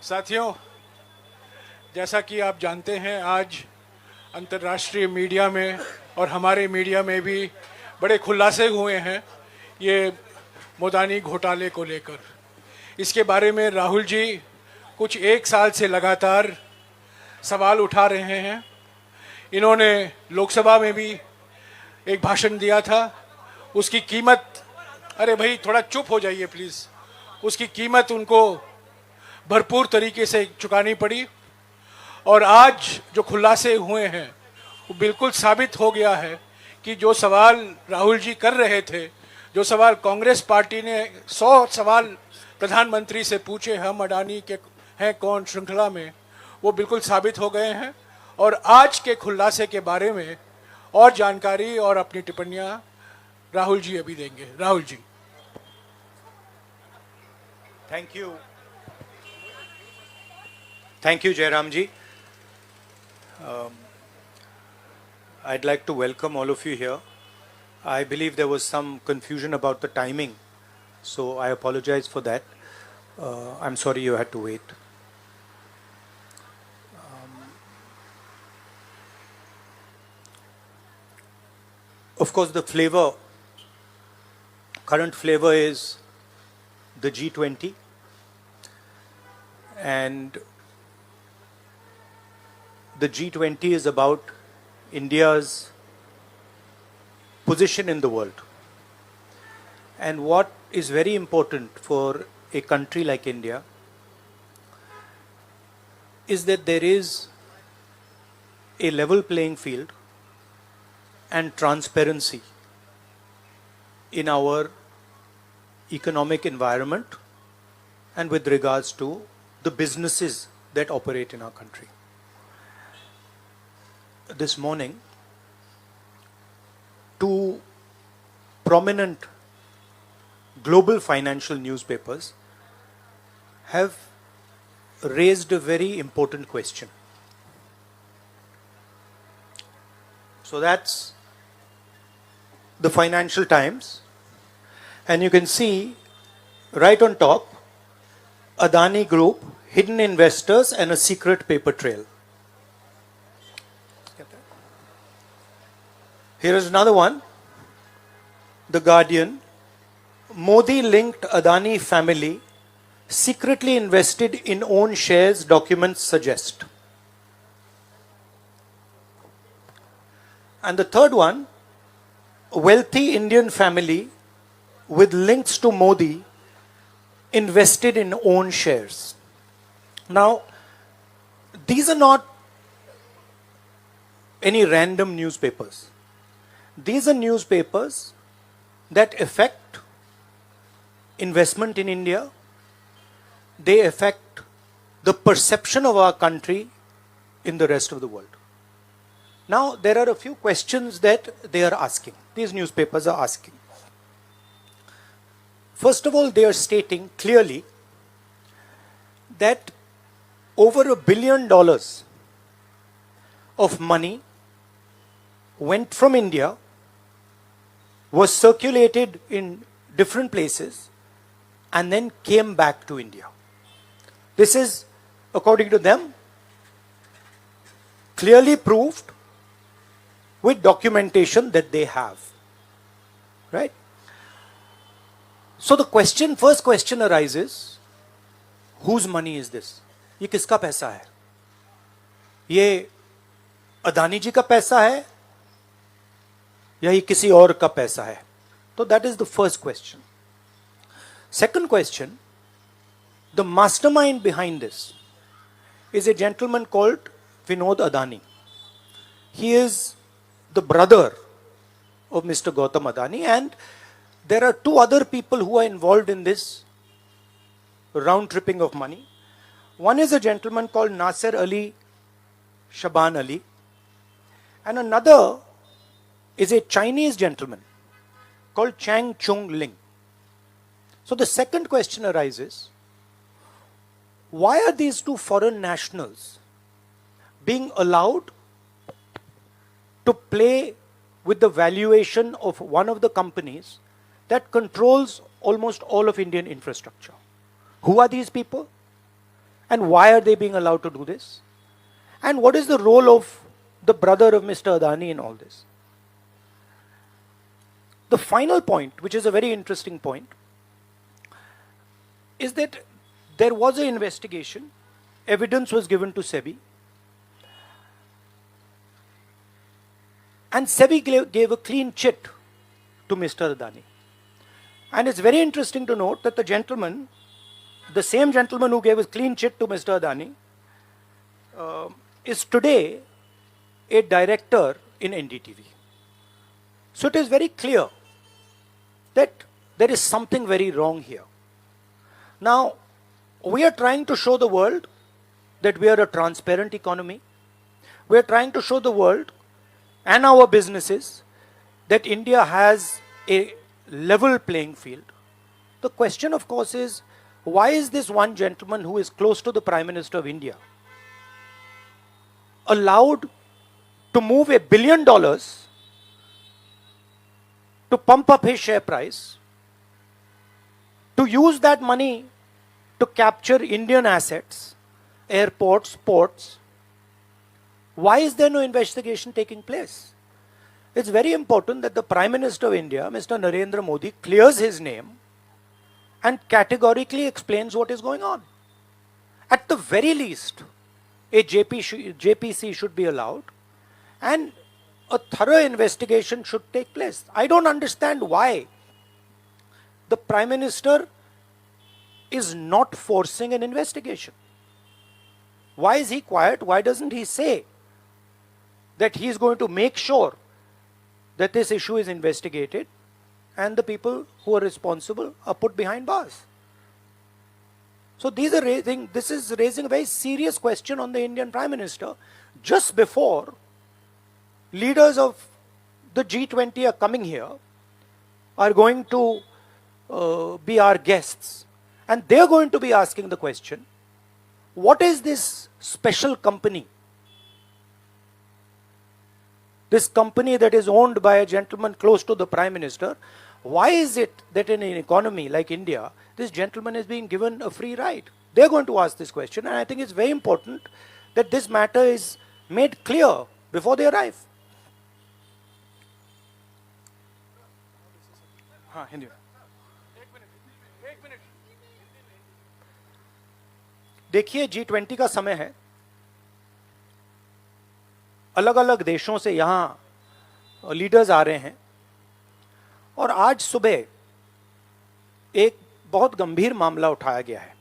साथियों, जैसा कि आप जानते हैं, आज अंतर्राष्ट्रीय मीडिया में और हमारे मीडिया में भी बड़े खुलासे हुए हैं ये मोदानी घोटाले को लेकर। इसके बारे में राहुल जी कुछ एक साल से लगातार सवाल उठा रहे हैं। इन्होंने लोकसभा में भी एक भाषण दिया था। उसकी कीमत, अरे भाई थोड़ा चुप हो जाइए प्लीज़, उसकी कीमत उनको भरपूर तरीके से चुकानी पड़ी। और आज जो खुलासे हुए हैं वो बिल्कुल साबित हो गया है कि जो सवाल राहुल जी कर रहे थे, जो सवाल कांग्रेस पार्टी ने 100 सवाल प्रधानमंत्री से पूछे हम अडानी के हैं कौन श्रृंखला में, वो बिल्कुल साबित हो गए हैं। और आज के खुलासे के बारे में और जानकारी और अपनी टिप्पणियां राहुल जी अभी देंगे। Rahul ji. Thank you, Jairam ji. I'd like to welcome all of you here. I believe there was some confusion about the timing, so I apologize for that. I'm sorry you had to wait. Of course, the current flavor is the G20, and the G20 is about India's position in the world. And what is very important for a country like India is that there is a level playing field and transparency in our economic environment and with regards to the businesses that operate in our country. This morning, two prominent global financial newspapers have raised a very important question. So that's the Financial Times, and you can see right on top, Adani Group, hidden investors and a secret paper trail. Here is another one, The Guardian, Modi-linked Adani family secretly invested in own shares, documents suggest. And the third one, a wealthy Indian family with links to Modi invested in own shares. Now, these are not any random newspapers. These are newspapers that affect investment in India. They affect the perception of our country in the rest of the world. Now, there are a few questions that they are asking. These newspapers are asking. First of all, they are stating clearly that over $1 billion of money went from India, was circulated in different places, and then came back to India. This is, according to them, clearly proved with documentation that they have. Right? So the first question arises, whose money is this? ये किसका पैसा है? ये अदानी जी का पैसा है या ये किसी और का पैसा है? So that is the first question. Second question, the mastermind behind this is a gentleman called Vinod Adani. He is the brother of Mr. Gautam Adani, and there are two other people who are involved in this round tripping of money. One is a gentleman called Nasser Ali Shaban Ali, and another is a Chinese gentleman called Chang Chung Ling. So the second question arises, why are these two foreign nationals being allowed to play with the valuation of one of the companies that controls almost all of Indian infrastructure? Who are these people? And why are they being allowed to do this? And what is the role of the brother of Mr. Adani in all this? The final point, which is a very interesting point, is that there was an investigation, evidence was given to SEBI, and SEBI gave a clean chit to Mr. Adani. And it's very interesting to note that the same gentleman who gave a clean chit to Mr. Adani, is today a director in NDTV. So it is very clear that there is something very wrong here. Now, we are trying to show the world that we are a transparent economy. We are trying to show the world and our businesses that India has a level playing field. The question, of course, is why is this one gentleman who is close to the Prime Minister of India allowed to move $1 billion to pump up his share price, to use that money to capture Indian assets, airports, ports? Why is there no investigation taking place? It's very important that the Prime Minister of India, Mr. Narendra Modi, clears his name and categorically explains what is going on. At the very least, a JPC should be allowed and a thorough investigation should take place. I don't understand why the Prime Minister is not forcing an investigation. Why is he quiet? Why doesn't he say that he is going to make sure that this issue is investigated and the people who are responsible are put behind bars? So this is raising a very serious question on the Indian Prime Minister just before leaders of the G20 are coming here, are going to be our guests, and they're going to be asking the question, what is this special company? This company that is owned by a gentleman close to the Prime Minister, why is it that in an economy like India, this gentleman is being given a free ride? They're going to ask this question, and I think it's very important that this matter is made clear before they arrive. देखिए, G20 का समय है, अलग अलग देशों से यहाँ leaders आ रहे हैं, और आज सुबह एक बहुत गंभीर मामला उठाया गया है.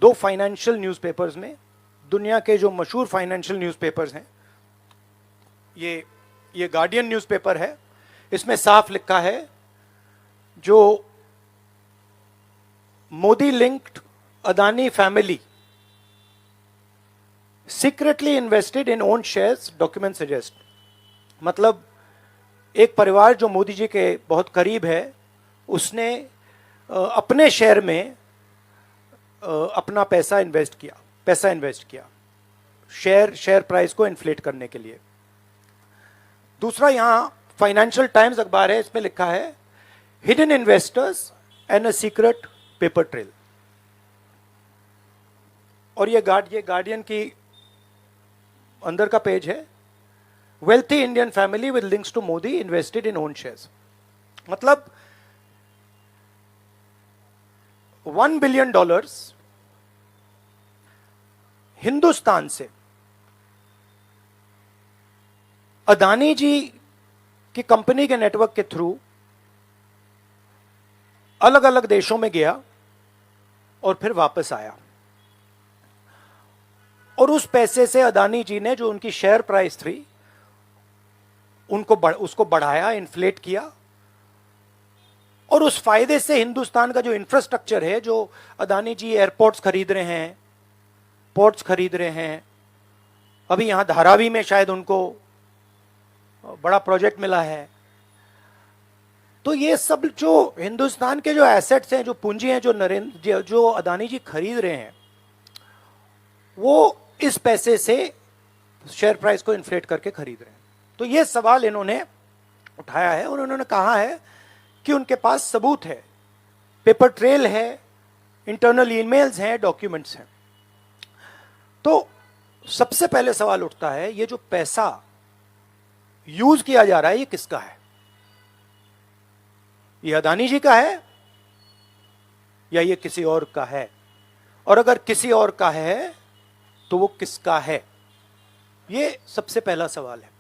2 फाइनेंशियल न्यूज़पेपर्स में, दुनिया के जो मशहूर फाइनेंशियल न्यूज़पेपर्स हैं, ये गार्डियन न्यूज़पेपर है, इसमें साफ लिखा है, जो Modi linked Adani family secretly invested in own shares, document suggest. मतलब एक परिवार जो मोदी जी के बहुत करीब है, उसने अपने शेयर में अपना पैसा इन्वेस्ट किया शेयर प्राइस को इन्फ्लेट करने के लिए. दूसरा, यहाँ फाइनेंशियल टाइम्स अखबार है, इसमें लिखा है hidden investors and a secret paper trail. और ये गार्डियन की अंदर का पेज है, wealthy Indian family with links to Modi invested in own shares. मतलब $1 बिलियन हिंदुस्तान से अदानी जी की कंपनी के नेटवर्क के थ्रू अलग अलग देशों में गया और फिर वापस आया, और उस पैसे से अदानी जी ने, जो उनकी शेयर प्राइस थी, उसको बढ़ाया, इन्फ्लेट किया, और उस फायदे से हिंदुस्तान का जो इंफ्रास्ट्रक्चर है, जो अदानी जी एयरपोर्ट्स खरीद रहे हैं, पोर्ट्स खरीद रहे हैं, अभी यहां धारावी में शायद उनको बड़ा प्रोजेक्ट मिला है, तो ये सब जो हिंदुस्तान के जो एसेट्स हैं, जो पूंजी हैं, जो अदानी जी खरीद रहे हैं, वो इस पैसे से शेयर प्राइस को इन्फ्लेट करके खरीद रहे हैं. तो ये सवाल इन्होंने उठाया है, और उन्होंने कहा है कि उनके पास सबूत है, पेपर ट्रेल है, इंटरनल ईमेल्स हैं, डॉक्यूमेंट्स हैं. तो सबसे पहले सवाल उठता है, ये जो पैसा यूज किया जा रहा है ये किसका है? ये अदानी जी का है या ये किसी और का है? और अगर किसी और का है तो वो किसका है? ये सबसे पहला सवाल है।